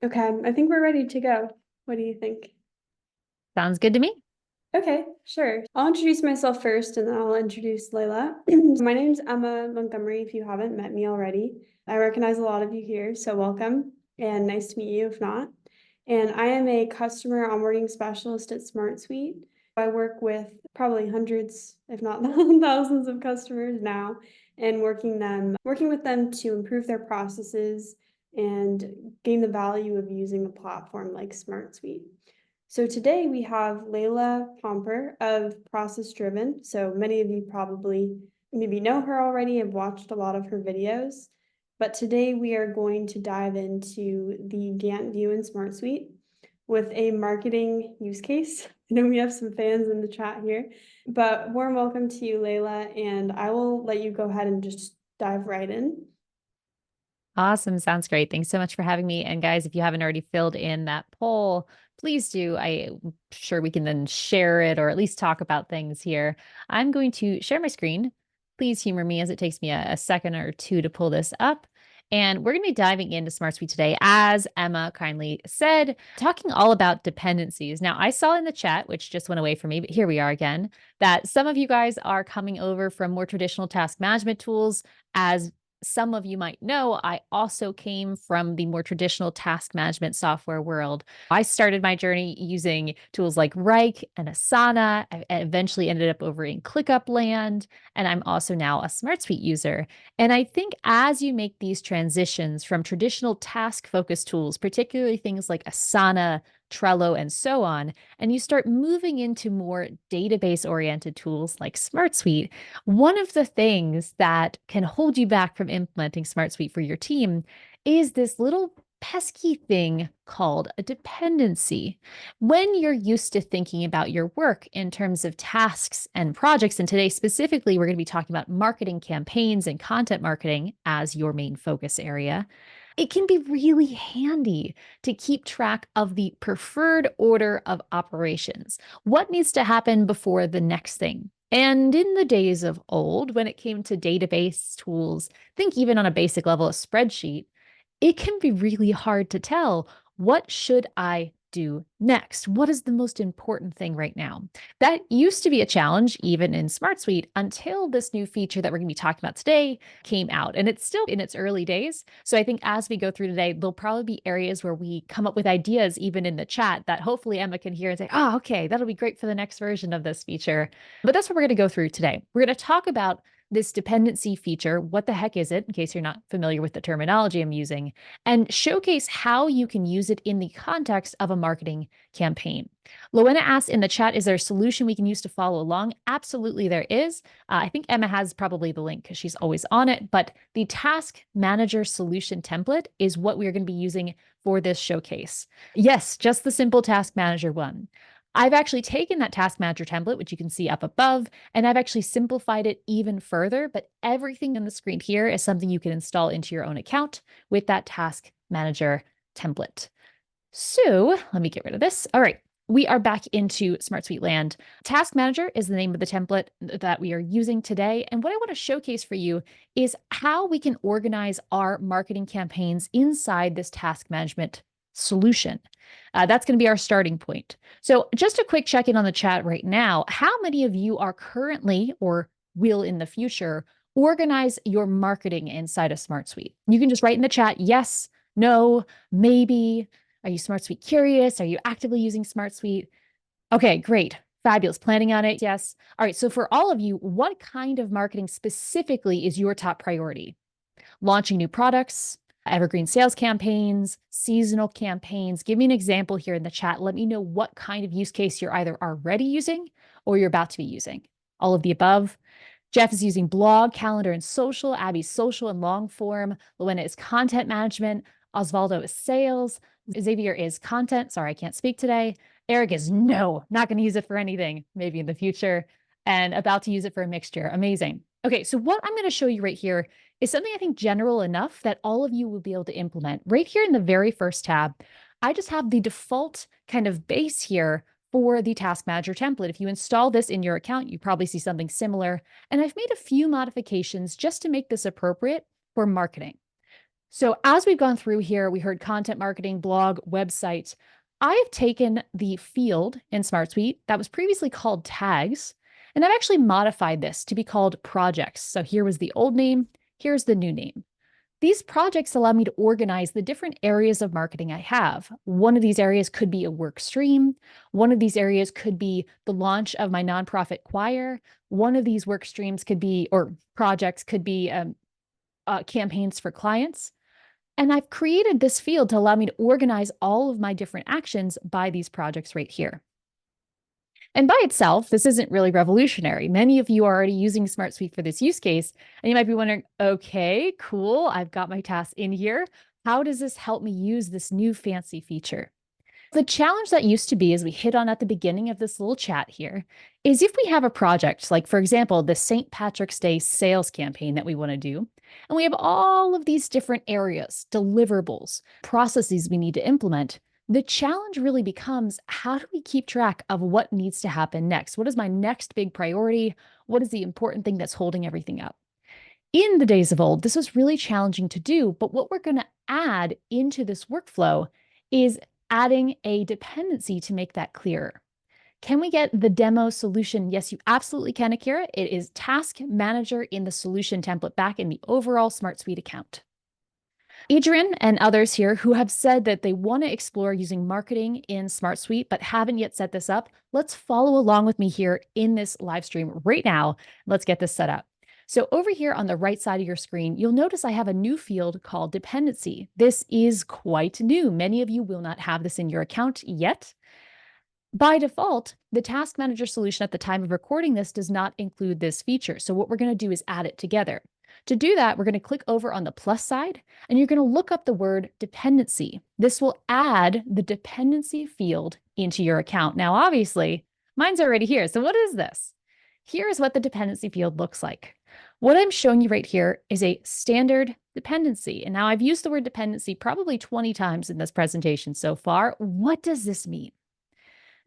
Okay, I think we're ready to go. What do you think? Sounds good to me. Okay, sure. I'll introduce myself first and then I'll introduce Layla. My name's Emma Montgomery, if you haven't met me already. I recognize a lot of you here, so welcome and nice to meet you if not. And I am a customer onboarding specialist at SmartSuite. I work with probably hundreds, if not thousands of customers now, and working with them to improve their processes and gain the value of using a platform like SmartSuite. So today we have Layla Pomper of ProcessDriven. So many of you probably maybe know her already, have watched a lot of her videos. But today we are going to dive into the Gantt View in SmartSuite with a marketing use case. I know we have some fans in the chat here, but warm welcome to you, Layla, and I will let you go ahead and just dive right in. Awesome. Sounds great. Thanks so much for having me. And guys, if you haven't already filled in that poll, please do. I'm sure we can then share it or at least talk about things here. I'm going to share my screen. Please humor me as it takes me a second or two to pull this up. And we're going to be diving into SmartSuite today, as Emma kindly said, talking all about dependencies. Now, I saw in the chat, which just went away from me, but here we are again, that some of you guys are coming over from more traditional task management tools. As some of you might know, I also came from the more traditional task management software world. I started my journey using tools like Rike and Asana. I eventually ended up over in ClickUp land, and I'm also now a SmartSuite user. And I think as you make these transitions from traditional task-focused tools, particularly things like Asana, Trello, and so on, and you start moving into more database-oriented tools like SmartSuite, one of the things that can hold you back from implementing SmartSuite for your team is this little pesky thing called a dependency. When you're used to thinking about your work in terms of tasks and projects, and today specifically, we're going to be talking about marketing campaigns and content marketing as your main focus area, it can be really handy to keep track of the preferred order of operations. What needs to happen before the next thing? And in the days of old, when it came to database tools, think even on a basic level, a spreadsheet, it can be really hard to tell, what should I do next? What is the most important thing right now? That used to be a challenge even in SmartSuite until this new feature that we're going to be talking about today came out. And it's still in its early days. So I think as we go through today, there'll probably be areas where we come up with ideas even in the chat that hopefully Emma can hear and say, oh, okay, that'll be great for the next version of this feature. But that's what we're going to go through today. We're going to talk about this dependency feature. What the heck is it, in case you're not familiar with the terminology I'm using, and showcase how you can use it in the context of a marketing campaign. Loena asks in the chat, is there a solution we can use to follow along? Absolutely, there is. I think Emma has probably the link because she's always on it, but the task manager solution template is what we're going to be using for this showcase. Yes, just the simple task manager one. I've actually taken that task manager template, which you can see up above, and I've actually simplified it even further, but everything on the screen here is something you can install into your own account with that task manager template. So let me get rid of this. All right, we are back into SmartSuite land. Task Manager is the name of the template that we are using today. And what I want to showcase for you is how we can organize our marketing campaigns inside this task management solution. That's going to be our starting point. So just a quick check-in on the chat right now. How many of you are currently or will in the future organize your marketing inside of SmartSuite? You can just write in the chat, yes, no, maybe. Are you SmartSuite curious? Are you actively using SmartSuite? Okay, great. Fabulous. Planning on it? Yes. All right. So for all of you, what kind of marketing specifically is your top priority? Launching new products, evergreen sales campaigns, seasonal campaigns. Give me an example here in the chat. Let me know what kind of use case you're either already using or you're about to be using. All of the above. Jeff is using blog, calendar, and social. Abby's social and long form. Luena is content management. Osvaldo is sales. Xavier is content. Sorry, I can't speak today. Eric is no, not going to use it for anything, maybe in the future, and about to use it for a mixture. Amazing. Okay, so what I'm going to show you right here is something I think general enough that all of you will be able to implement. Right here in the very first tab, I just have the default kind of base here for the Task Manager template. If you install this in your account, you probably see something similar. And I've made a few modifications just to make this appropriate for marketing. So as we've gone through here, we heard content marketing, blog, website. I've taken the field in SmartSuite that was previously called tags, and I've actually modified this to be called projects. So here was the old name, here's the new name. These projects allow me to organize the different areas of marketing I have. One of these areas could be a work stream. One of these areas could be the launch of my nonprofit choir. One of these work streams could be, or projects could be campaigns for clients. And I've created this field to allow me to organize all of my different actions by these projects right here. And by itself, this isn't really revolutionary. Many of you are already using SmartSuite for this use case, and you might be wondering, okay, cool, I've got my tasks in here. How does this help me use this new fancy feature? The challenge that used to be, as we hit on at the beginning of this little chat here, is if we have a project, like for example, the St. Patrick's Day sales campaign that we want to do, and we have all of these different areas, deliverables, processes we need to implement, the challenge really becomes, how do we keep track of what needs to happen next? What is my next big priority? What is the important thing that's holding everything up? In the days of old, this was really challenging to do, but what we're going to add into this workflow is adding a dependency to make that clearer. Can we get the demo solution? Yes, you absolutely can, Akira. It is Task Manager in the solution template back in the overall SmartSuite account. Adrian and others here who have said that they want to explore using marketing in SmartSuite, but haven't yet set this up, let's follow along with me here in this live stream right now. Let's get this set up. So over here on the right side of your screen, you'll notice I have a new field called dependency. This is quite new. Many of you will not have this in your account yet. By default, the Task Manager solution at the time of recording this does not include this feature. So what we're going to do is add it together. To do that, we're going to click over on the plus side, and you're going to look up the word dependency. This will add the dependency field into your account. Now, obviously, mine's already here. So what is this? Here is what the dependency field looks like. What I'm showing you right here is a standard dependency. And now I've used the word dependency probably 20 times in this presentation so far. What does this mean?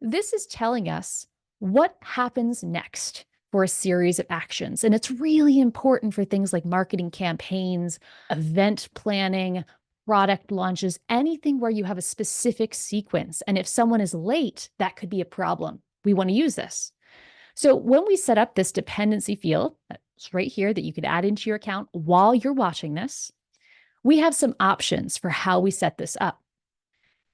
This is telling us what happens next for a series of actions. And it's really important for things like marketing campaigns, event planning, product launches, anything where you have a specific sequence. And if someone is late, that could be a problem. We want to use this. So when we set up this dependency field, that's right here that you could add into your account while you're watching this, we have some options for how we set this up.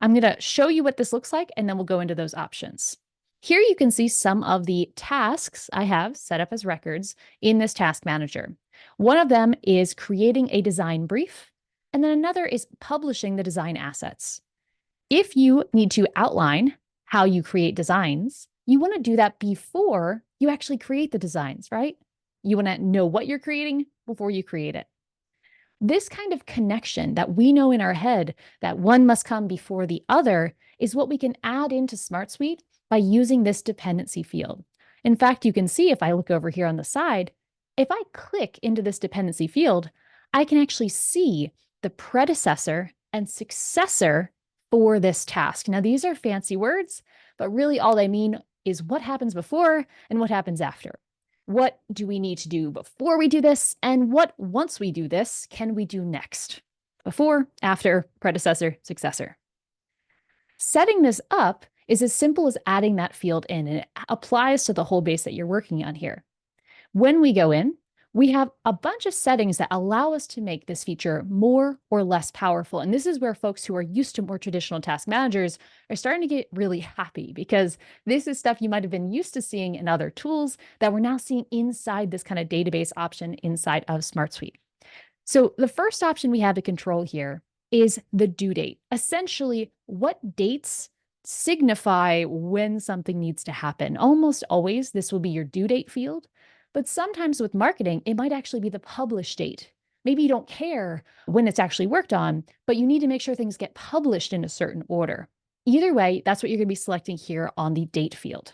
I'm going to show you what this looks like, and then we'll go into those options. Here you can see some of the tasks I have set up as records in this task manager. One of them is creating a design brief, and then another is publishing the design assets. If you need to outline how you create designs, you want to do that before you actually create the designs, right? You want to know what you're creating before you create it. This kind of connection that we know in our head that one must come before the other is what we can add into SmartSuite by using this dependency field. In fact, you can see if I look over here on the side, if I click into this dependency field, I can actually see the predecessor and successor for this task. Now, these are fancy words, but really all they mean is what happens before and what happens after. What do we need to do before we do this? And what, once we do this, can we do next? Before, after, predecessor, successor. Setting this up is as simple as adding that field in, and it applies to the whole base that you're working on here. When we go in, we have a bunch of settings that allow us to make this feature more or less powerful. And this is where folks who are used to more traditional task managers are starting to get really happy, because this is stuff you might have been used to seeing in other tools that we're now seeing inside this kind of database option inside of SmartSuite. So the first option we have to control here is the due date. Essentially, what dates signify when something needs to happen. Almost always, this will be your due date field. But sometimes with marketing, it might actually be the publish date. Maybe you don't care when it's actually worked on, but you need to make sure things get published in a certain order. Either way, that's what you're going to be selecting here on the date field.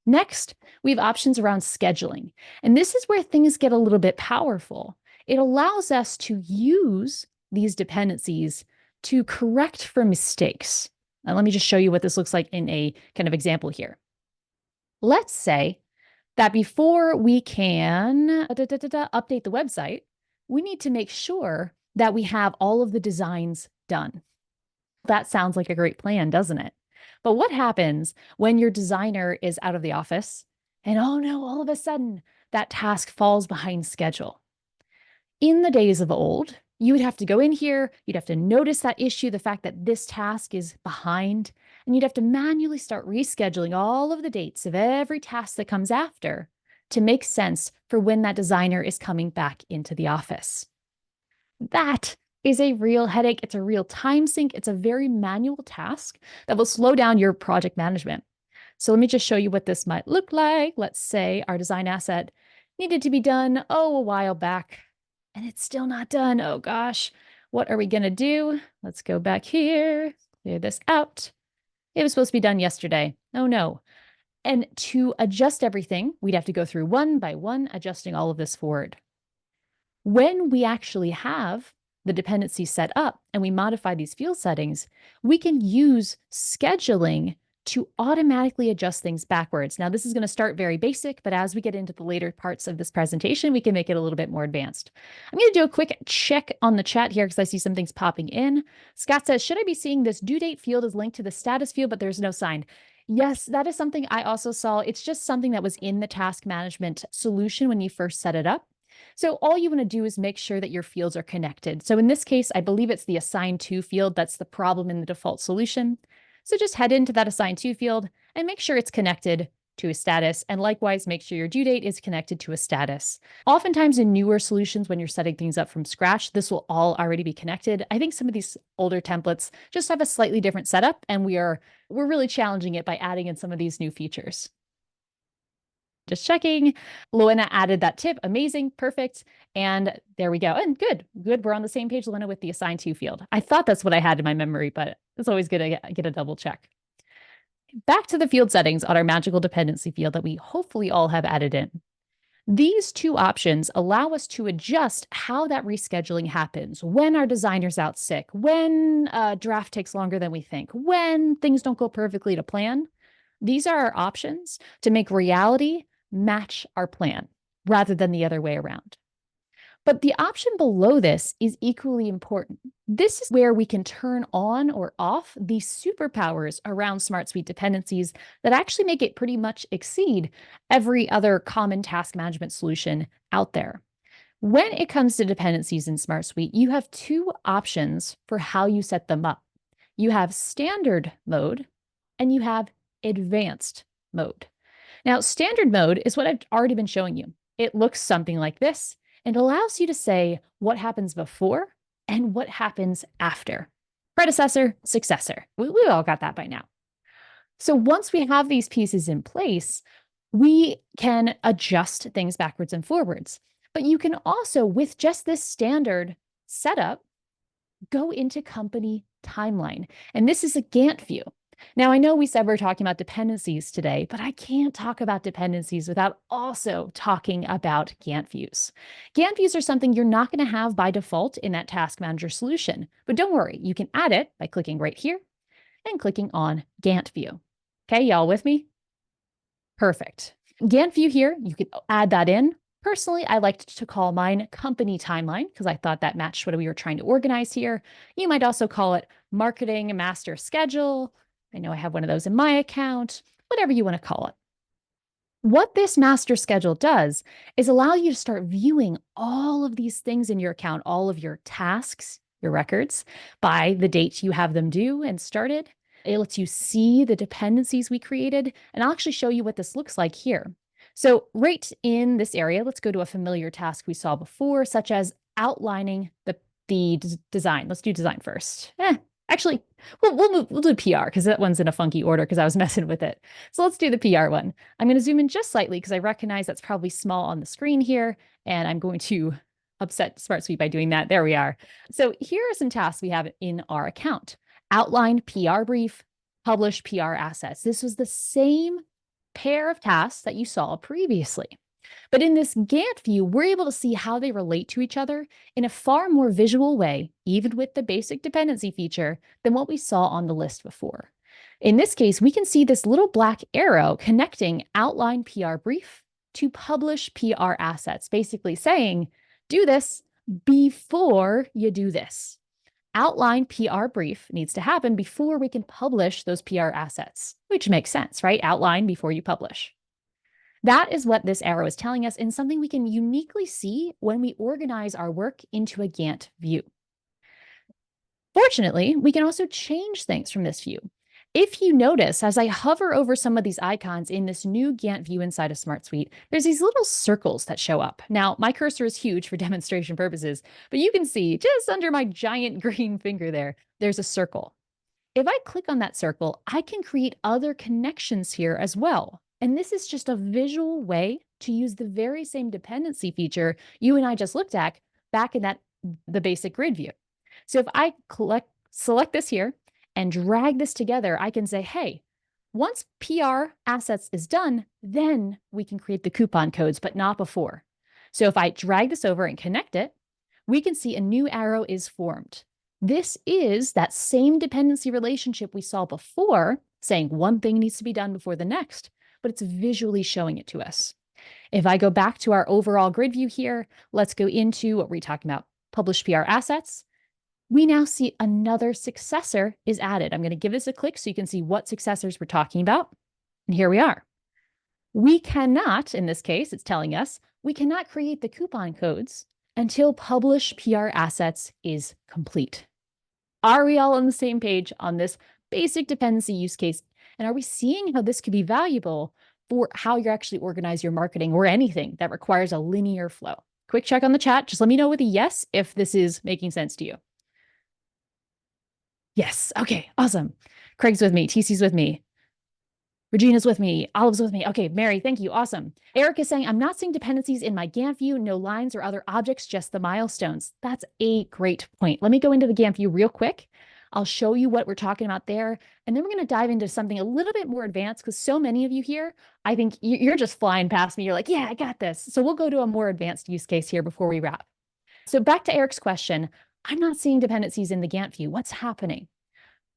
Next, we have options around scheduling. And this is where things get a little bit powerful. It allows us to use these dependencies to correct for mistakes. Now, let me just show you what this looks like in a kind of example here. Let's say that before we can update the website, we need to make sure that we have all of the designs done. That sounds like a great plan, doesn't it? But what happens when your designer is out of the office and oh no, all of a sudden that task falls behind schedule? In the days of old, you would have to go in here, you'd have to notice that issue, the fact that this task is behind, and you'd have to manually start rescheduling all of the dates of every task that comes after to make sense for when that designer is coming back into the office. That is a real headache. It's a real time sink. It's a very manual task that will slow down your project management. So let me just show you what this might look like. Let's say our design asset needed to be done, a while back, and it's still not done. Oh gosh, what are we going to do? Let's go back here, clear this out. It was supposed to be done yesterday. Oh no. And to adjust everything, we'd have to go through one by one, adjusting all of this forward. When we actually have the dependency set up and we modify these field settings, we can use scheduling to automatically adjust things backwards. Now, this is going to start very basic, but as we get into the later parts of this presentation, we can make it a little bit more advanced. I'm going to do a quick check on the chat here because I see some things popping in. Scott says, should I be seeing this due date field is linked to the status field, but there's no sign? Yes, that is something I also saw. It's just something that was in the task management solution when you first set it up. So all you want to do is make sure that your fields are connected. So in this case, I believe it's the assign to field that's the problem in the default solution. So just head into that assign to field and make sure it's connected to a status. And likewise, make sure your due date is connected to a status. Oftentimes in newer solutions, when you're setting things up from scratch, this will all already be connected. I think some of these older templates just have a slightly different setup, and we're really challenging it by adding in some of these new features. Just checking. Luana added that tip. Amazing. Perfect. And there we go. And good. We're on the same page, Luana, with the assign to field. I thought that's what I had in my memory, but it's always good to get a double check. Back to the field settings on our magical dependency field that we hopefully all have added in. These two options allow us to adjust how that rescheduling happens, when our designer's out sick, when a draft takes longer than we think, when things don't go perfectly to plan. These are our options to make reality match our plan rather than the other way around. But the option below this is equally important. This is where we can turn on or off these superpowers around SmartSuite dependencies that actually make it pretty much exceed every other common task management solution out there. When it comes to dependencies in SmartSuite, you have two options for how you set them up. You have standard mode and you have advanced mode. Now, standard mode is what I've already been showing you. It looks something like this and allows you to say what happens before and what happens after. Predecessor, successor. We all got that by now. So once we have these pieces in place, we can adjust things backwards and forwards. But you can also, with just this standard setup, go into company timeline. And this is a Gantt view. Now, I know we said we're talking about dependencies today, but I can't talk about dependencies without also talking about Gantt views. Gantt views are something you're not going to have by default in that task manager solution, but don't worry, you can add it by clicking right here and clicking on Gantt view. Okay, y'all with me? Perfect. Gantt view here, you can add that in. Personally, I liked to call mine company timeline because I thought that matched what we were trying to organize here. You might also call it marketing master schedule. I know I have one of those in my account, whatever you want to call it. What this master schedule does is allow you to start viewing all of these things in your account, all of your tasks, your records, by the date you have them due and started. It lets you see the dependencies we created, and I'll actually show you what this looks like here. So right in this area, let's go to a familiar task we saw before, such as outlining the design. Let's do design first. Actually, we'll do PR because that one's in a funky order because I was messing with it. So let's do the PR one. I'm going to zoom in just slightly because I recognize that's probably small on the screen here, and I'm going to upset SmartSuite by doing that. There we are. So here are some tasks we have in our account. Outline PR brief, publish PR assets. This was the same pair of tasks that you saw previously. But in this Gantt view, we're able to see how they relate to each other in a far more visual way, even with the basic dependency feature, than what we saw on the list before. In this case, we can see this little black arrow connecting outline PR brief to publish PR assets, basically saying, do this, before you do this. Outline PR brief needs to happen before we can publish those PR assets, which makes sense, right? Outline before you publish. That is what this arrow is telling us, and something we can uniquely see when we organize our work into a Gantt view. Fortunately, we can also change things from this view. If you notice, as I hover over some of these icons in this new Gantt view inside of SmartSuite, there's these little circles that show up. Now, my cursor is huge for demonstration purposes, but you can see just under my giant green finger there, there's a circle. If I click on that circle, I can create other connections here as well. And this is just a visual way to use the very same dependency feature you and I just looked at back in the basic grid view. So if I select this here and drag this together, I can say, hey, once PR assets is done, then we can create the coupon codes, but not before. So if I drag this over and connect it, we can see a new arrow is formed. This is that same dependency relationship we saw before, saying one thing needs to be done before the next, but it's visually showing it to us. If I go back to our overall grid view here, let's go into what we're talking about, publish PR assets. We now see another successor is added. I'm going to give this a click so you can see what successors we're talking about. And here we are. We cannot, in this case, it's telling us, we cannot create the coupon codes until publish PR assets is complete. Are we all on the same page on this basic dependency use case? And are we seeing how this could be valuable for how you actually organize your marketing or anything that requires a linear flow? Quick check on the chat. Just let me know with a yes if this is making sense to you. Yes. Okay. Awesome. Craig's with me. TC's with me. Regina's with me. Olive's with me. Okay. Mary, thank you. Awesome. Eric is saying, I'm not seeing dependencies in my Gantt view, no lines or other objects, just the milestones. That's a great point. Let me go into the Gantt view real quick. I'll show you what we're talking about there. And then we're going to dive into something a little bit more advanced because so many of you here, I think you're just flying past me. You're like, yeah, I got this. So we'll go to a more advanced use case here before we wrap. So back to Eric's question, I'm not seeing dependencies in the Gantt view. What's happening?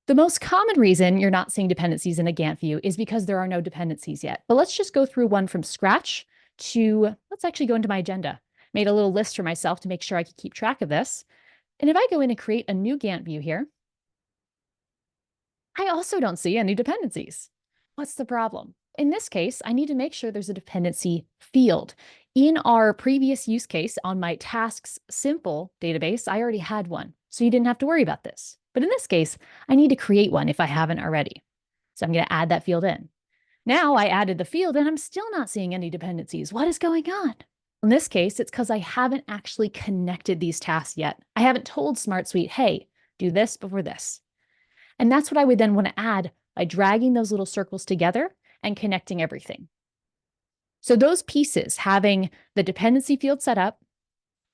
The most common reason you're not seeing dependencies in a Gantt view is because there are no dependencies yet. But let's just go through one from scratch let's actually go into my agenda. Made a little list for myself to make sure I could keep track of this. And if I go in and create a new Gantt view here, I also don't see any dependencies. What's the problem? In this case, I need to make sure there's a dependency field. In our previous use case on my tasks simple database, I already had one, so you didn't have to worry about this. But in this case, I need to create one if I haven't already. So I'm going to add that field in. Now I added the field and I'm still not seeing any dependencies. What is going on? In this case, it's because I haven't actually connected these tasks yet. I haven't told SmartSuite, hey, do this before this. And that's what I would then want to add by dragging those little circles together and connecting everything. So those pieces, having the dependency field set up,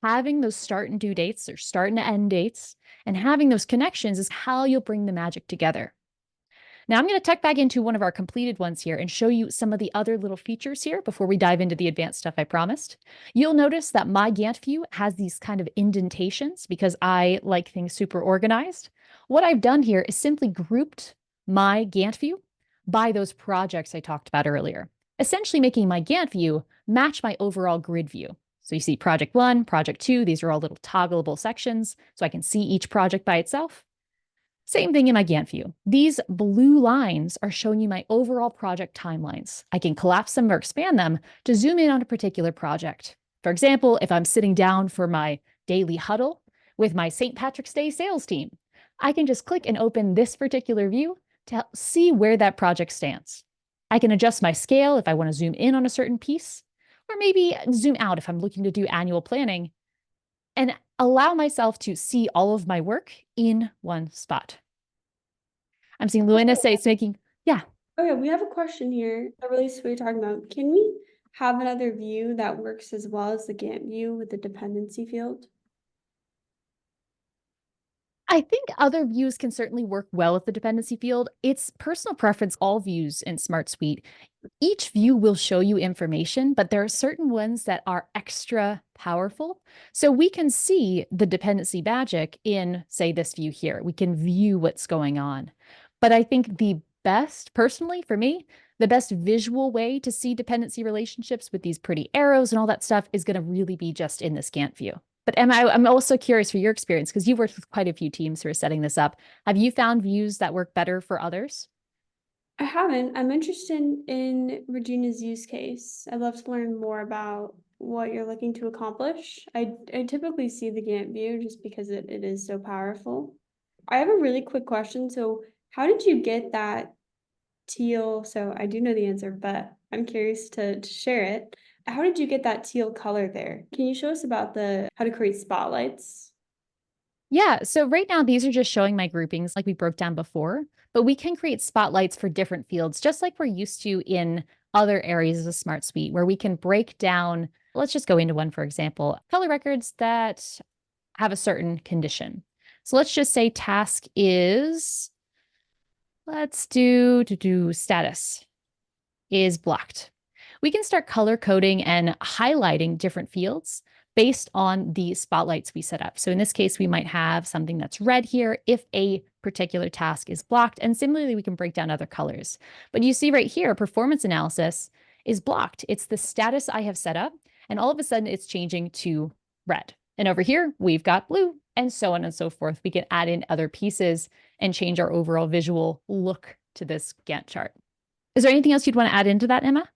having those start and due dates or start and end dates, and having those connections is how you'll bring the magic together. Now I'm going to tuck back into one of our completed ones here and show you some of the other little features here before we dive into the advanced stuff I promised. You'll notice that my Gantt view has these kind of indentations because I like things super organized. What I've done here is simply grouped my Gantt view by those projects I talked about earlier, essentially making my Gantt view match my overall grid view. So you see project 1, project 2, these are all little toggleable sections, so I can see each project by itself. Same thing in my Gantt view. These blue lines are showing you my overall project timelines. I can collapse them or expand them to zoom in on a particular project. For example, if I'm sitting down for my daily huddle with my St. Patrick's Day sales team, I can just click and open this particular view to see where that project stands. I can adjust my scale if I want to zoom in on a certain piece, or maybe zoom out if I'm looking to do annual planning, and allow myself to see all of my work in one spot. I'm seeing Luana say it's making, yeah. Okay, we have a question here that relates to what you're talking about. Can we have another view that works as well as the Gantt view with the dependency field? I think other views can certainly work well with the dependency field. It's personal preference, all views in SmartSuite. Each view will show you information, but there are certain ones that are extra powerful. So we can see the dependency magic in, say, this view here. We can view what's going on. But I think the best, personally for me, the best visual way to see dependency relationships with these pretty arrows and all that stuff is going to really be just in this Gantt view. But I'm also curious for your experience because you've worked with quite a few teams who are setting this up. Have you found views that work better for others? I haven't. I'm interested in Regina's use case. I'd love to learn more about what you're looking to accomplish. I typically see the Gantt view just because it is so powerful. I have a really quick question. So, how did you get that teal? So, I do know the answer, but I'm curious to share it. How did you get that teal color there? Can you show us about the how to create spotlights? Yeah, so right now these are just showing my groupings like we broke down before, but we can create spotlights for different fields, just like we're used to in other areas of the Smart Suite, where we can break down, let's just go into one, for example, color records that have a certain condition. So let's just say task is, let's do status is blocked. We can start color coding and highlighting different fields based on the spotlights we set up. So in this case, we might have something that's red here if a particular task is blocked. And similarly, we can break down other colors. But you see right here, performance analysis is blocked. It's the status I have set up. And all of a sudden, it's changing to red. And over here, we've got blue, and so on and so forth. We can add in other pieces and change our overall visual look to this Gantt chart. Is there anything else you'd want to add into that, Emma?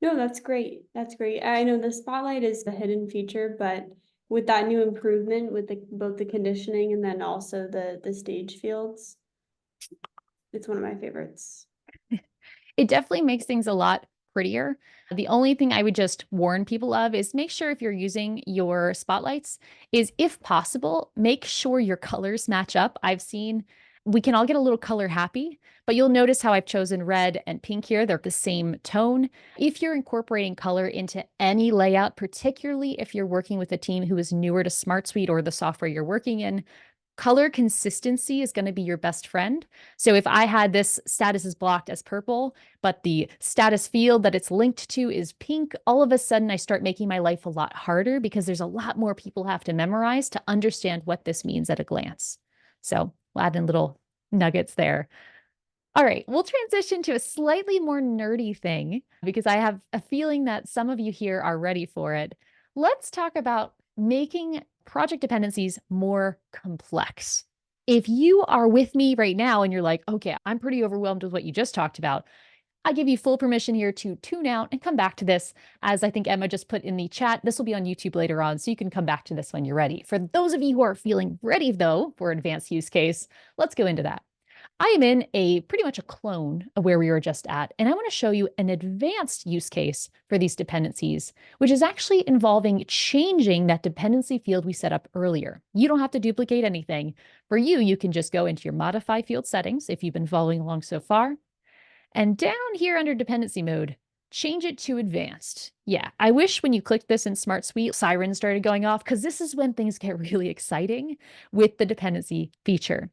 No, that's great. That's great. I know the spotlight is a hidden feature, but with that new improvement with both the conditioning and then also the stage fields, it's one of my favorites. It definitely makes things a lot prettier. The only thing I would just warn people of is make sure if you're using your spotlights is if possible, make sure your colors match up. I've seen we can all get a little color happy, but you'll notice how I've chosen red and pink here. They're the same tone. If you're incorporating color into any layout, particularly if you're working with a team who is newer to SmartSuite or the software you're working in, color consistency is going to be your best friend. So if I had this status is blocked as purple, but the status field that it's linked to is pink, all of a sudden I start making my life a lot harder because there's a lot more people have to memorize to understand what this means at a glance. So we'll add in little nuggets there. All right, we'll transition to a slightly more nerdy thing because I have a feeling that some of you here are ready for it. Let's talk about making project dependencies more complex. If you are with me right now and you're like, okay, I'm pretty overwhelmed with what you just talked about, I give you full permission here to tune out and come back to this. As I think Emma just put in the chat, this will be on YouTube later on, so you can come back to this when you're ready. For those of you who are feeling ready, though, for advanced use case, let's go into that. I am in a pretty much a clone of where we were just at, and I want to show you an advanced use case for these dependencies, which is actually involving changing that dependency field we set up earlier. You don't have to duplicate anything. For you, you can just go into your modify field settings if you've been following along so far. And down here under dependency mode, change it to advanced. Yeah, I wish when you clicked this in SmartSuite, sirens started going off because this is when things get really exciting with the dependency feature.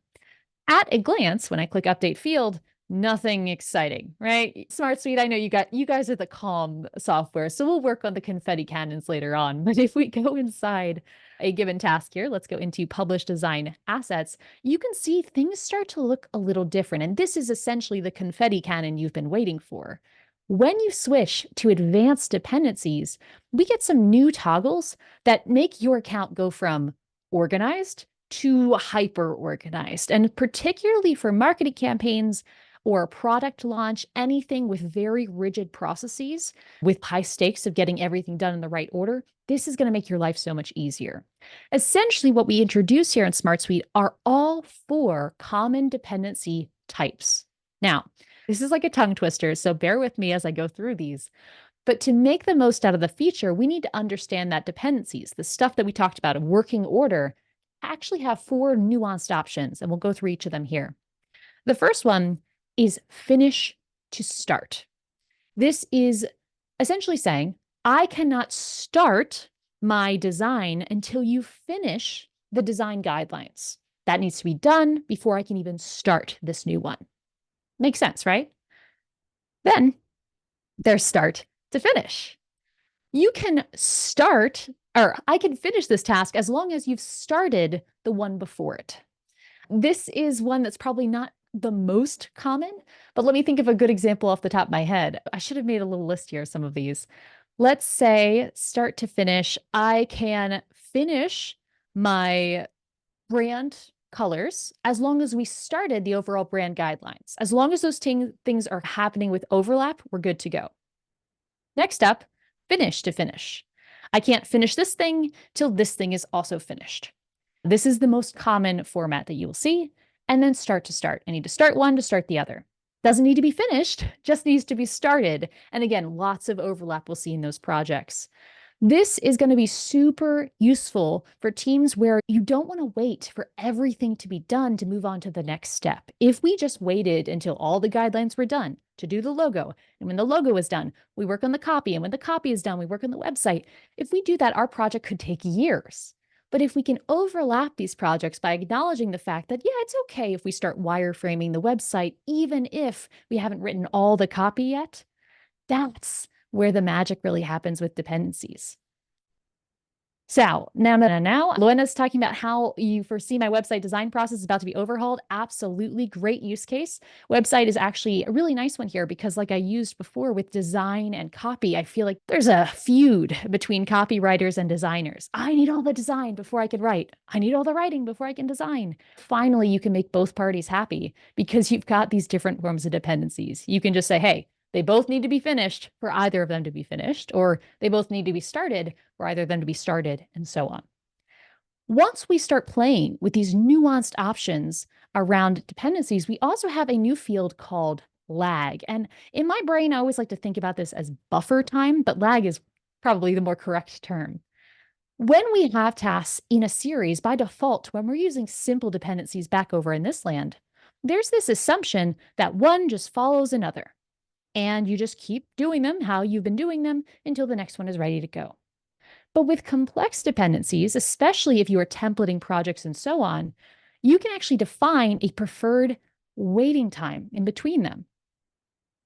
At a glance, when I click update field, nothing exciting, right? SmartSuite, I know you guys are the calm software, so we'll work on the confetti cannons later on. But if we go inside a given task here, let's go into publish design assets, you can see things start to look a little different. And this is essentially the confetti cannon you've been waiting for. When you switch to advanced dependencies, we get some new toggles that make your account go from organized to hyper organized. And particularly for marketing campaigns or product launch, anything with very rigid processes with high stakes of getting everything done in the right order, this is going to make your life so much easier. Essentially, what we introduce here in SmartSuite are all four common dependency types. Now, this is like a tongue twister, so bear with me as I go through these. But to make the most out of the feature, we need to understand that dependencies, the stuff that we talked about, a working order, actually have four nuanced options, and we'll go through each of them here. The first one is finish to start. This is essentially saying, I cannot start my design until you finish the design guidelines. That needs to be done before I can even start this new one. Makes sense, right? Then there's start to finish. You can start, or I can finish this task as long as you've started the one before it. This is one that's probably not the most common, but let me think of a good example off the top of my head. I should have made a little list here of some of these. Let's say start to finish, I can finish my brand colors as long as we started the overall brand guidelines. As long as those things are happening with overlap, we're good to go. Next up, finish to finish. I can't finish this thing till this thing is also finished. This is the most common format that you will see. And then start to start. I need to start one to start the other. Doesn't need to be finished, just needs to be started. And again, lots of overlap we'll see in those projects. This is going to be super useful for teams where you don't want to wait for everything to be done to move on to the next step. If we just waited until all the guidelines were done to do the logo, and when the logo is done, we work on the copy, and when the copy is done, we work on the website. If we do that, our project could take years. But if we can overlap these projects by acknowledging the fact that, yeah, it's okay if we start wireframing the website, even if we haven't written all the copy yet, that's where the magic really happens with dependencies. So now, Luena's talking about how you foresee my website design process is about to be overhauled. Absolutely great use case. Website is actually a really nice one here because like I used before with design and copy, I feel like there's a feud between copywriters and designers. I need all the design before I can write. I need all the writing before I can design. Finally, you can make both parties happy because you've got these different forms of dependencies. You can just say, hey, they both need to be finished for either of them to be finished, or they both need to be started for either of them to be started, and so on. Once we start playing with these nuanced options around dependencies, we also have a new field called lag. And in my brain, I always like to think about this as buffer time, but lag is probably the more correct term. When we have tasks in a series, by default, when we're using simple dependencies back over in this land, there's this assumption that one just follows another. And you just keep doing them how you've been doing them until the next one is ready to go. But with complex dependencies, especially if you are templating projects and so on, you can actually define a preferred waiting time in between them.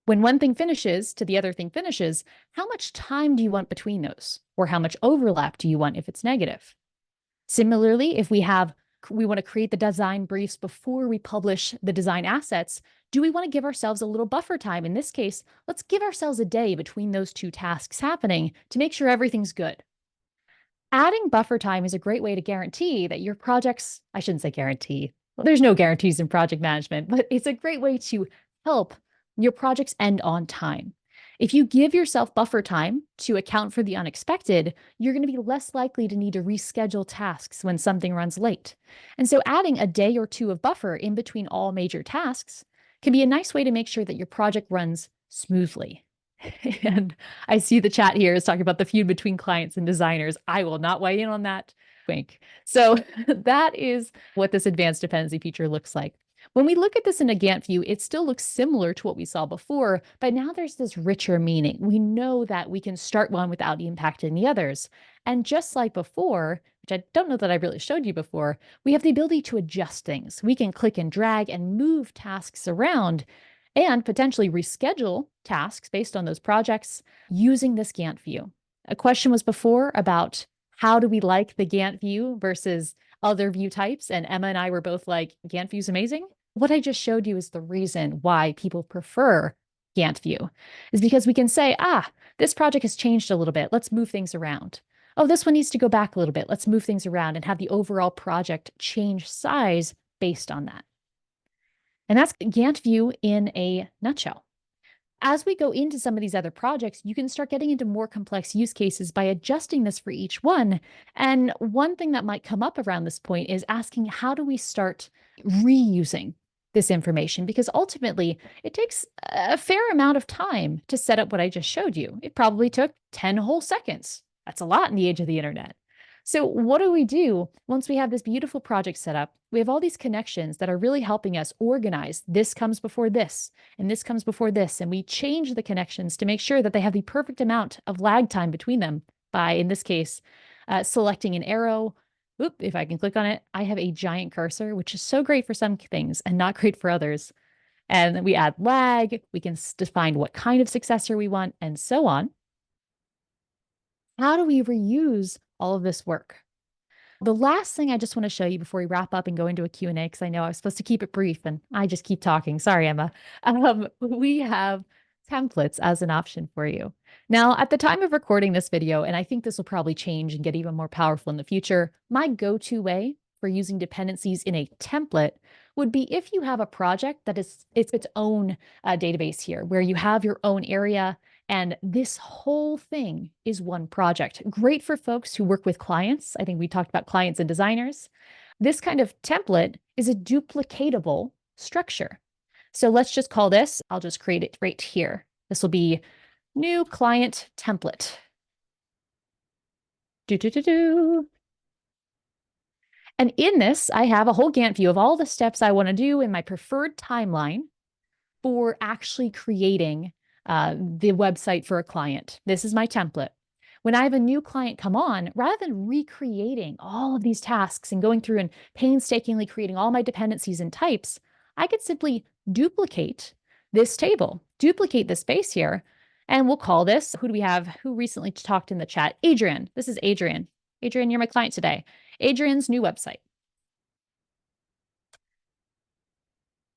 When one thing finishes to the other thing finishes, how much time do you want between those? Or how much overlap do you want if it's negative? Similarly, if we want to create the design briefs before we publish the design assets, do we want to give ourselves a little buffer time? In this case, let's give ourselves a day between those two tasks happening to make sure everything's good. Adding buffer time is a great way to guarantee that your projects, I shouldn't say guarantee, well, there's no guarantees in project management, but it's a great way to help your projects end on time. If you give yourself buffer time to account for the unexpected, you're going to be less likely to need to reschedule tasks when something runs late. And so adding a day or two of buffer in between all major tasks can be a nice way to make sure that your project runs smoothly. And I see the chat here is talking about the feud between clients and designers. I will not weigh in on that. Wink. So that is what this advanced dependency feature looks like. When we look at this in a Gantt view, it still looks similar to what we saw before, but now there's this richer meaning. We know that we can start one without impacting the others. And just like before, which I don't know that I really showed you before, we have the ability to adjust things. We can click and drag and move tasks around and potentially reschedule tasks based on those projects using this Gantt view. A question was before about how do we like the Gantt view versus other view types? And Emma and I were both like, Gantt view's amazing. What I just showed you is the reason why people prefer Gantt view is because we can say, this project has changed a little bit. Let's move things around. Oh, this one needs to go back a little bit. Let's move things around and have the overall project change size based on that. And that's Gantt view in a nutshell. As we go into some of these other projects, you can start getting into more complex use cases by adjusting this for each one. And one thing that might come up around this point is asking, how do we start reusing this information? Because ultimately, it takes a fair amount of time to set up what I just showed you. It probably took 10 whole seconds. That's a lot in the age of the internet. So what do we do once we have this beautiful project set up? We have all these connections that are really helping us organize. This comes before this, and this comes before this. And we change the connections to make sure that they have the perfect amount of lag time between them by, in this case, selecting an arrow. Oop, if I can click on it, I have a giant cursor, which is so great for some things and not great for others. And we add lag. We can define what kind of successor we want and so on. How do we reuse all of this work? The last thing I just want to show you before we wrap up and go into a Q&A, because I know I was supposed to keep it brief and I just keep talking. Sorry, Emma. We have templates as an option for you. Now, at the time of recording this video, and I think this will probably change and get even more powerful in the future, my go-to way for using dependencies in a template would be if you have a project that is its own database here, where you have your own area and this whole thing is one project. Great for folks who work with clients. I think we talked about clients and designers. This kind of template is a duplicatable structure. So let's just call this, I'll just create it right here. This will be new client template. And in this, I have a whole Gantt view of all the steps I want to do in my preferred timeline for actually creating the website for a client. This is my template. When I have a new client come on, rather than recreating all of these tasks and going through and painstakingly creating all my dependencies and types, I could simply duplicate this table, duplicate the space here, and we'll call this, who do we have, who recently talked in the chat? Adrian. This is Adrian. Adrian, you're my client today. Adrian's new website.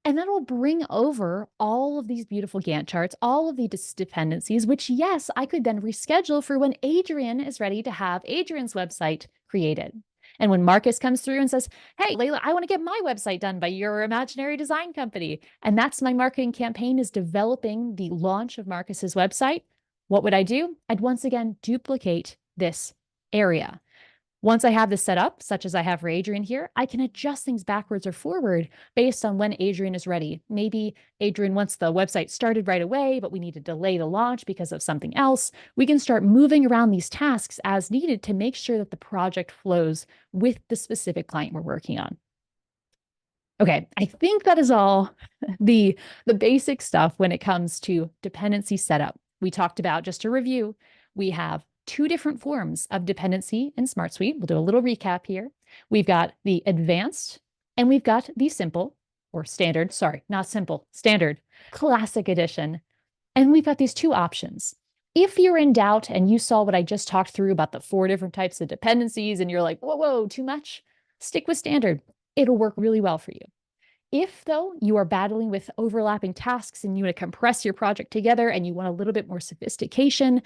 And then we'll bring over all of these beautiful Gantt charts, all of these dependencies, which, yes, I could then reschedule for when Adrian is ready to have Adrian's website created. And when Marcus comes through and says, hey, Layla, I want to get my website done by your imaginary design company. And that's my marketing campaign, is developing the launch of Marcus's website. What would I do? I'd once again duplicate this area. Once I have this set up, such as I have for Adrian here, I can adjust things backwards or forward based on when Adrian is ready. Maybe Adrian wants the website started right away, but we need to delay the launch because of something else. We can start moving around these tasks as needed to make sure that the project flows with the specific client we're working on. Okay, I think that is all the basic stuff when it comes to dependency setup. We talked about, just to review, we have two different forms of dependency in SmartSuite. We'll do a little recap here. We've got the advanced and we've got the simple or standard, sorry, not simple, standard, classic edition. And we've got these two options. If you're in doubt and you saw what I just talked through about the 4 different types of dependencies and you're like, whoa, too much, stick with standard. It'll work really well for you. If, though, you are battling with overlapping tasks and you want to compress your project together and you want a little bit more sophistication,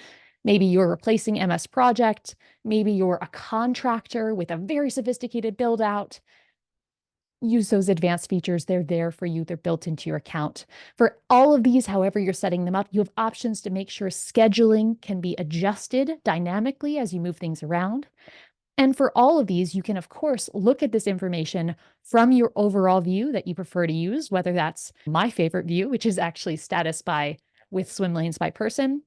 maybe you're replacing MS Project, maybe you're a contractor with a very sophisticated build out, use those advanced features. They're there for you. They're built into your account. For all of these, however you're setting them up, you have options to make sure scheduling can be adjusted dynamically as you move things around. And for all of these, you can, of course, look at this information from your overall view that you prefer to use, whether that's my favorite view, which is actually status by with swim lanes by person,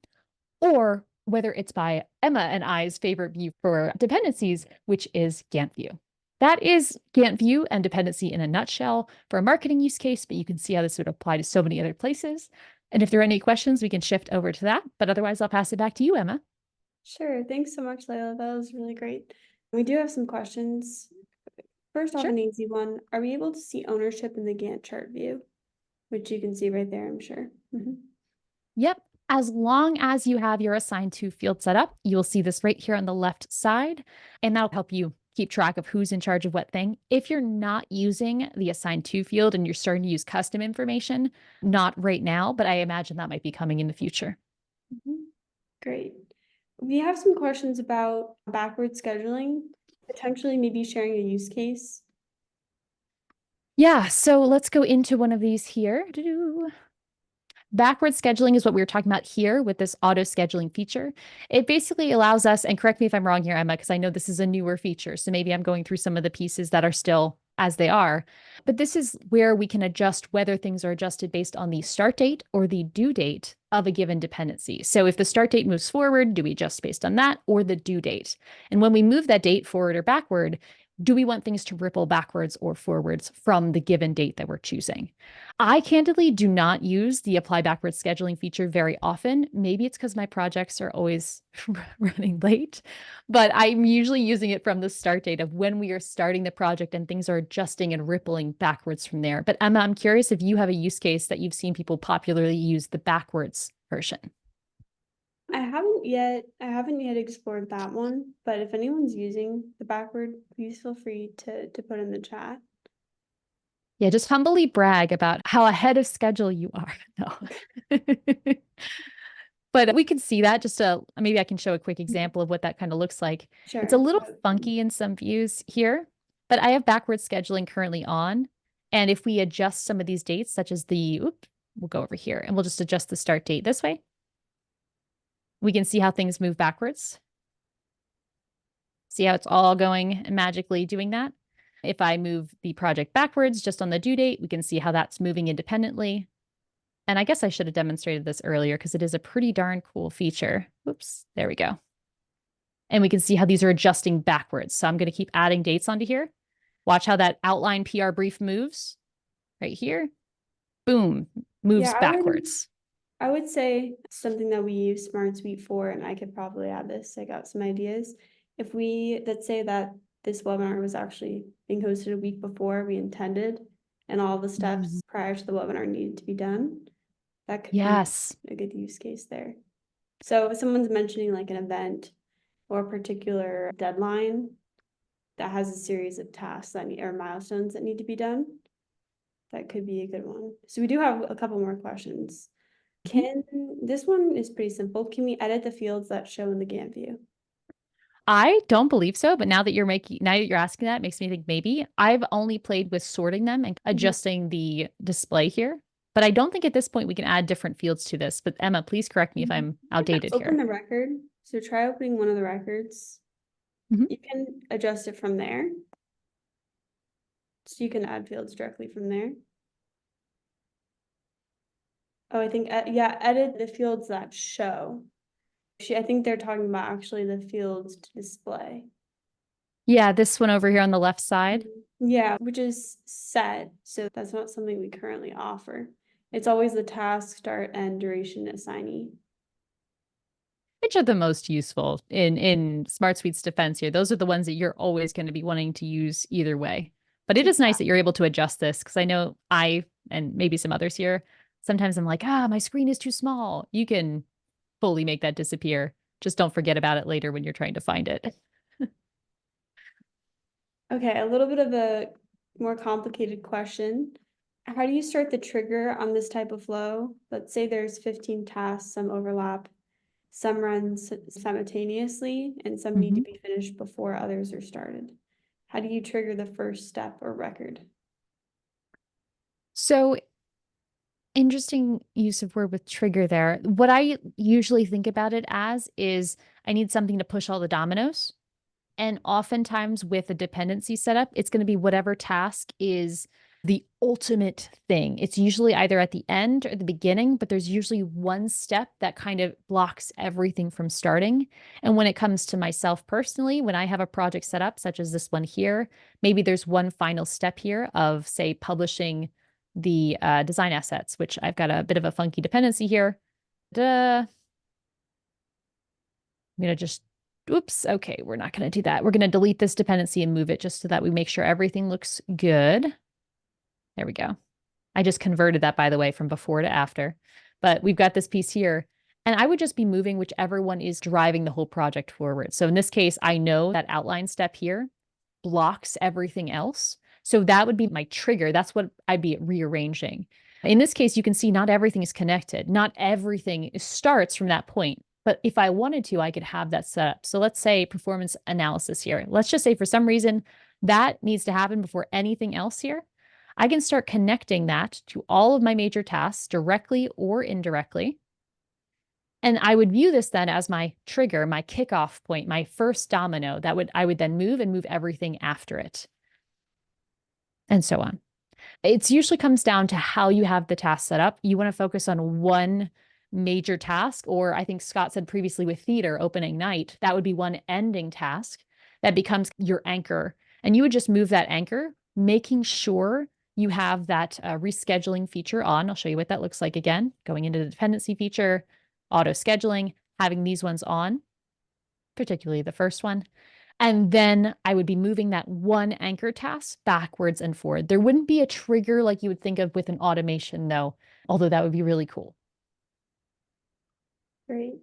or whether it's by Emma and I's favorite view for dependencies, which is Gantt View. That is Gantt View and dependency in a nutshell for a marketing use case, but you can see how this would apply to so many other places. And if there are any questions, we can shift over to that. But otherwise, I'll pass it back to you, Emma. Sure. Thanks so much, Layla. That was really great. We do have some questions. First off, Sure. an easy one. Are we able to see ownership in the Gantt chart view? Which you can see right there, I'm sure. Yep. As long as you have your assigned to field set up, you will see this right here on the left side, and that'll help you keep track of who's in charge of what thing. If you're not using the assigned to field and you're starting to use custom information, not right now, but I imagine that might be coming in the future. Great. We have some questions about backward scheduling, potentially maybe sharing a use case. Yeah, so let's go into one of these here. Backward scheduling is what we were talking about here with this auto scheduling feature. It basically allows us, and correct me if I'm wrong here, Emma, because I know this is a newer feature, so maybe I'm going through some of the pieces that are still as they are, but this is where we can adjust whether things are adjusted based on the start date or the due date of a given dependency. So if the start date moves forward, do we adjust based on that or the due date? And when we move that date forward or backward, do we want things to ripple backwards or forwards from the given date that we're choosing? I candidly do not use the apply backwards scheduling feature very often. Maybe it's because my projects are always running late, but I'm usually using it from the start date of when we are starting the project and things are adjusting and rippling backwards from there. But Emma, I'm curious if you have a use case that you've seen people popularly use the backwards version. I haven't yet explored that one, but if anyone's using the backward, please feel free to put in the chat. Yeah, just humbly brag about how ahead of schedule you are. No. But we can see that maybe I can show a quick example of what that kind of looks like. It's a Sure. little funky in some views here, but I have backwards scheduling currently on. And if we adjust some of these dates, such as we'll go over here and we'll just adjust the start date this way. We can see how things move backwards. See how it's all going magically doing that? If I move the project backwards just on the due date, we can see how that's moving independently. And I guess I should have demonstrated this earlier because it is a pretty darn cool feature. Whoops, there we go. And we can see how these are adjusting backwards. So I'm going to keep adding dates onto here. Watch how that outline PR brief moves right here. Boom, moves backwards. I would say something that we use SmartSuite for, and I could probably add this, I got some ideas. Let's say that this webinar was actually being hosted a week before we intended, and all the steps prior to the webinar needed to be done. That could be a good use case there. So if someone's mentioning like an event or a particular deadline that has a series of tasks or milestones that need to be done, that could be a good one. So we do have a couple more questions. This one is pretty simple. Can we edit the fields that show in the Gantt view? I don't believe so, but now that you're asking that, it makes me think maybe. I've only played with sorting them and adjusting the display here, but I don't think at this point we can add different fields to this. But Emma, please correct me if I'm outdated here. Open the record. So try opening one of the records. You can adjust it from there. So you can add fields directly from there. Oh, I think, yeah, edit the fields that show. I think they're talking about actually the fields to display. Yeah, this one over here on the left side. Yeah, which is set. So that's not something we currently offer. It's always the task, start, end, duration, assignee. Which are the most useful in SmartSuite's defense here? Those are the ones that you're always going to be wanting to use either way. But it is nice that you're able to adjust this because I know and maybe some others here, sometimes I'm like, my screen is too small. You can fully make that disappear. Just don't forget about it later when you're trying to find it. Okay, a little bit of a more complicated question. How do you start the trigger on this type of flow? Let's say there's 15 tasks, some overlap, some run simultaneously, and some need to be finished before others are started. How do you trigger the first step or record? So interesting use of word with trigger there. What I usually think about it as is I need something to push all the dominoes. And oftentimes with a dependency setup, it's going to be whatever task is the ultimate thing. It's usually either at the end or the beginning, but there's usually one step that kind of blocks everything from starting. And when it comes to myself personally, when I have a project set up, such as this one here, maybe there's one final step here of, say, publishing the design assets, which I've got a bit of a funky dependency here. I'm going to just oops, okay, we're not going to do that. We're going to delete this dependency and move it just so that we make sure everything looks good. There we go. I just converted that, by the way, from before to after. But we've got this piece here. And I would just be moving whichever one is driving the whole project forward. So in this case, I know that outline step here blocks everything else. So that would be my trigger. That's what I'd be rearranging. In this case, you can see not everything is connected. Not everything starts from that point. But if I wanted to, I could have that set up. So let's say performance analysis here. Let's just say for some reason that needs to happen before anything else here. I can start connecting that to all of my major tasks directly or indirectly. And I would view this then as my trigger, my kickoff point, my first domino I would then move and move everything after it. And so on. It usually comes down to how you have the task set up. You want to focus on one major task, or I think Scott said previously with theater opening night, that would be one ending task that becomes your anchor. And you would just move that anchor, making sure you have that rescheduling feature on. I'll show you what that looks like again, going into the dependency feature, auto scheduling, having these ones on, particularly the first one. And then I would be moving that one anchor task backwards and forward. There wouldn't be a trigger like you would think of with an automation, though, although that would be really cool. Great.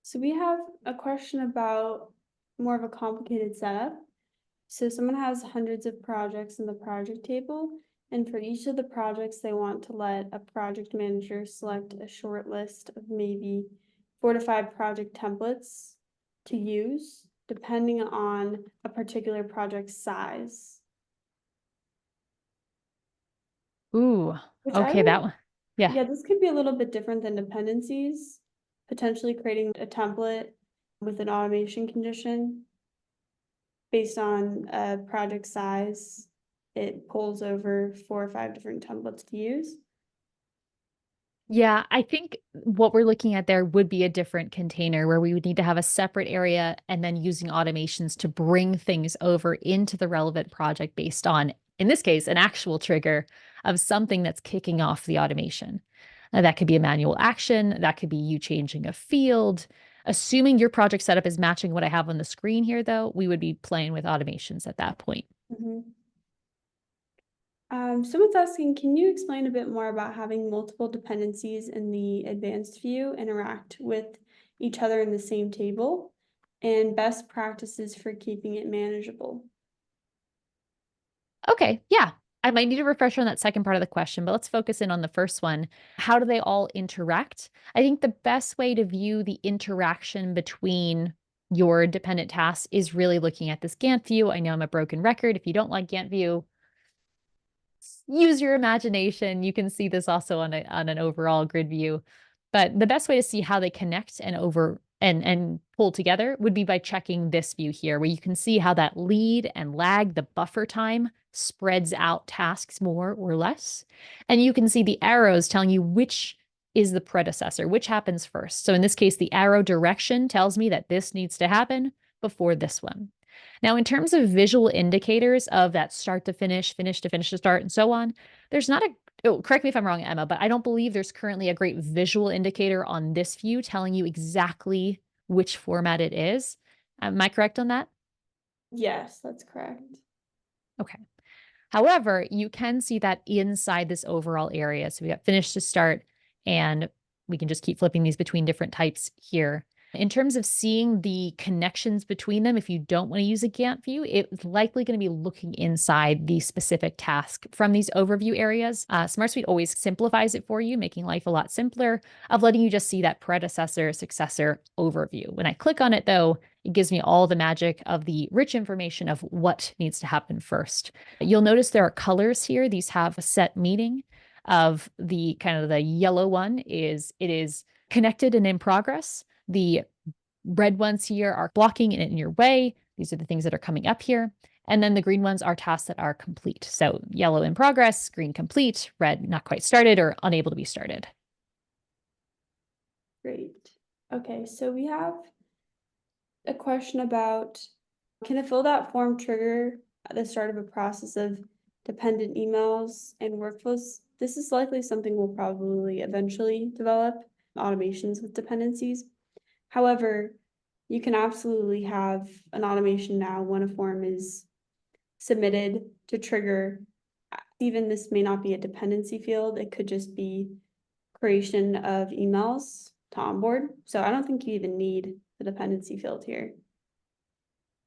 So we have a question about more of a complicated setup. So someone has hundreds of projects in the project table, and for each of the projects, they want to let a project manager select a short list of maybe 4 to 5 project templates to use depending on a particular project size. Ooh, Which I okay, would, that one. Yeah. yeah, this could be a little bit different than dependencies, potentially creating a template with an automation condition based on a project size. It pulls over 4 or 5 different templates to use. Yeah, I think what we're looking at there would be a different container where we would need to have a separate area and then using automations to bring things over into the relevant project based on, in this case, an actual trigger of something that's kicking off the automation. That could be a manual action, that could be you changing a field. Assuming your project setup is matching what I have on the screen here, though, we would be playing with automations at that point. Mhm. Someone's asking, can you explain a bit more about having multiple dependencies in the advanced view interact with each other in the same table and best practices for keeping it manageable? Okay, yeah. I might need a refresher on that second part of the question, but let's focus in on the first one. How do they all interact? I think the best way to view the interaction between your dependent tasks is really looking at this Gantt view. I know I'm a broken record. If you don't like Gantt view, use your imagination. You can see this also on an overall grid view. But the best way to see how they connect and pull together would be by checking this view here, where you can see how that lead and lag, the buffer time, spreads out tasks more or less. And you can see the arrows telling you which is the predecessor, which happens first. So in this case, the arrow direction tells me that this needs to happen before this one. Now, in terms of visual indicators of that start to finish, finish to finish to start, and so on, there's not a, oh, correct me if I'm wrong, Emma, but I don't believe there's currently a great visual indicator on this view telling you exactly which format it is. Am I correct on that? Yes, that's correct. Okay. However, you can see that inside this overall area. So we got finish to start, and we can just keep flipping these between different types here. In terms of seeing the connections between them, if you don't want to use a Gantt view, it's likely going to be looking inside the specific task from these overview areas. SmartSuite always simplifies it for you, making life a lot simpler of letting you just see that predecessor, successor overview. When I click on it, though, it gives me all the magic of the rich information of what needs to happen first. You'll notice there are colors here. These have a set meaning of the kind of the yellow one is it is connected and in progress. The red ones here are blocking it in your way. These are the things that are coming up here. And then the green ones are tasks that are complete. So yellow in progress, green complete, red not quite started or unable to be started. Great. Okay, so we have a question about, can a filled out form trigger at the start of a process of dependent emails and workflows? This is likely something we'll probably eventually develop, automations with dependencies. However, you can absolutely have an automation now when a form is submitted to trigger. Even this may not be a dependency field, it could just be creation of emails to onboard. So I don't think you even need the dependency field here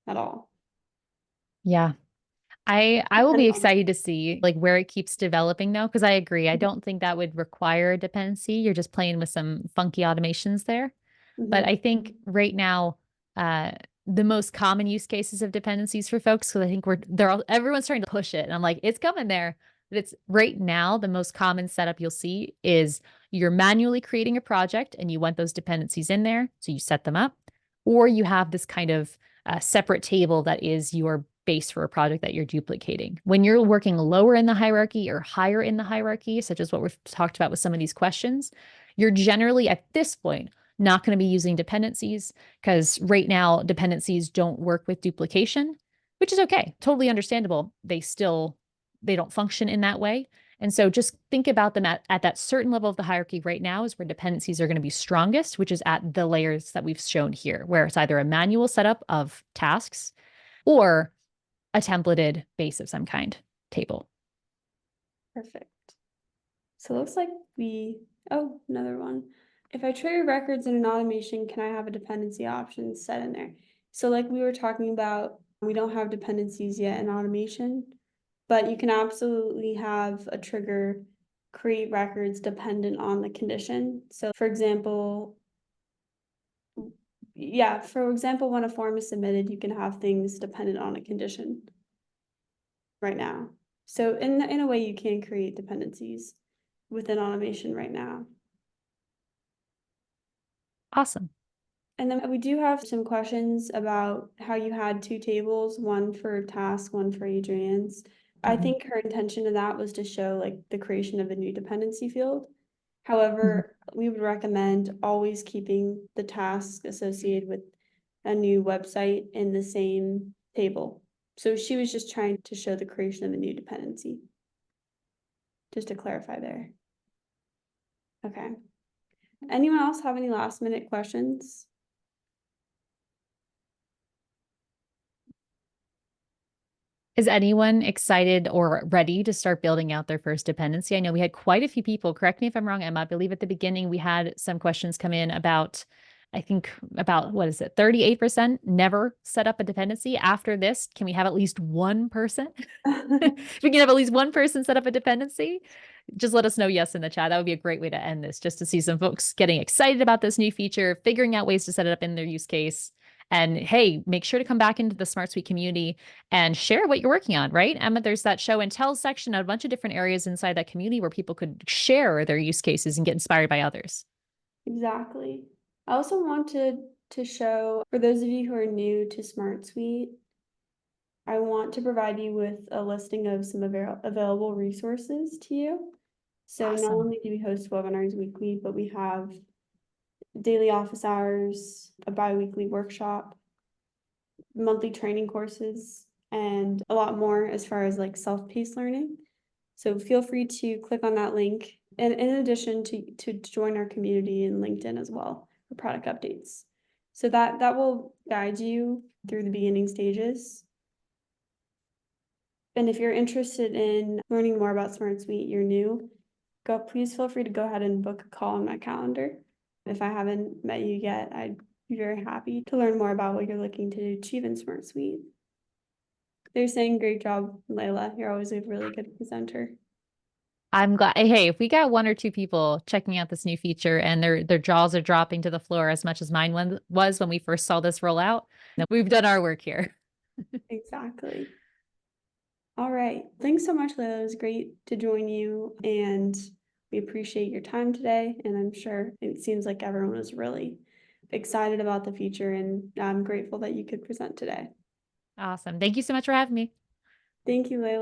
at all. Yeah. I will be excited to see like where it keeps developing though, because I agree. I don't think that would require a dependency. You're just playing with some funky automations there. But I think right now, uh, the most common use cases of dependencies for folks, because I think everyone's trying to push it. And I'm like, it's coming there. But it's right now, the most common setup you'll see is you're manually creating a project and you want those dependencies in there. So you set them up, or you have this kind of separate table that is your base for a project that you're duplicating. When you're working lower in the hierarchy or higher in the hierarchy, such as what we've talked about with some of these questions, you're generally at this point not going to be using dependencies because right now dependencies don't work with duplication, which is okay, totally understandable. They don't function in that way. And so just think about them at that certain level of the hierarchy right now is where dependencies are going to be strongest, which is at the layers that we've shown here, where it's either a manual setup of tasks or a templated base of some kind table. Perfect. So it looks like oh, another one. If I trigger records in an automation, can I have a dependency option set in there? So like we were talking about, we don't have dependencies yet in automation, but you can absolutely have a trigger create records dependent on the condition. So for example, Yeah, for example, when a form is submitted, you can have things dependent on a condition right now. So in a way, you can create dependencies within automation right now. Awesome. And then we do have some questions about how you had two tables, one for task, one for Adrian's. I Mhm. think her intention of that was to show like the creation of a new dependency field. Mhm. However, we would recommend always keeping the task associated with a new website in the same table. So she was just trying to show the creation of a new dependency, just to clarify there. Okay. Anyone else have any last minute questions? Is anyone excited or ready to start building out their first dependency? I know we had quite a few people. Correct me if I'm wrong, Emma. I believe at the beginning we had some questions come in about, I think about what is it, 38% never set up a dependency. After this, can we have at least one person? If we can have at least one person set up a dependency, just let us know yes in the chat. That would be a great way to end this, just to see some folks getting excited about this new feature, figuring out ways to set it up in their use case. And hey, make sure to come back into the SmartSuite community and share what you're working on, right? Emma, there's that show and tell section, a bunch of different areas inside that community where people could share their use cases and get inspired by others. Exactly. I also wanted to show, for those of you who are new to SmartSuite, I want to provide you with a listing of some available resources to you. So not Awesome. only do we host webinars weekly, but we have daily office hours, a bi-weekly workshop, monthly training courses, and a lot more as far as like self-paced learning. So feel free to click on that link. And in addition to join our community in LinkedIn as well for product updates. So that will guide you through the beginning stages. And if you're interested in learning more about SmartSuite, you're new, please feel free to go ahead and book a call on my calendar. If I haven't met you yet, I'd be very happy to learn more about what you're looking to achieve in SmartSuite. They're saying great job, Layla. You're always a really good presenter. I'm glad. Hey, if we got one or two people checking out this new feature and their jaws are dropping to the floor as much as mine was when we first saw this roll out, we've done our work here. Exactly. All right. Thanks so much, Layla. It was great to join you, and we appreciate your time today. And I'm sure it seems like everyone was really excited about the future, and I'm grateful that you could present today. Awesome. Thank you so much for having me. Thank you, Layla.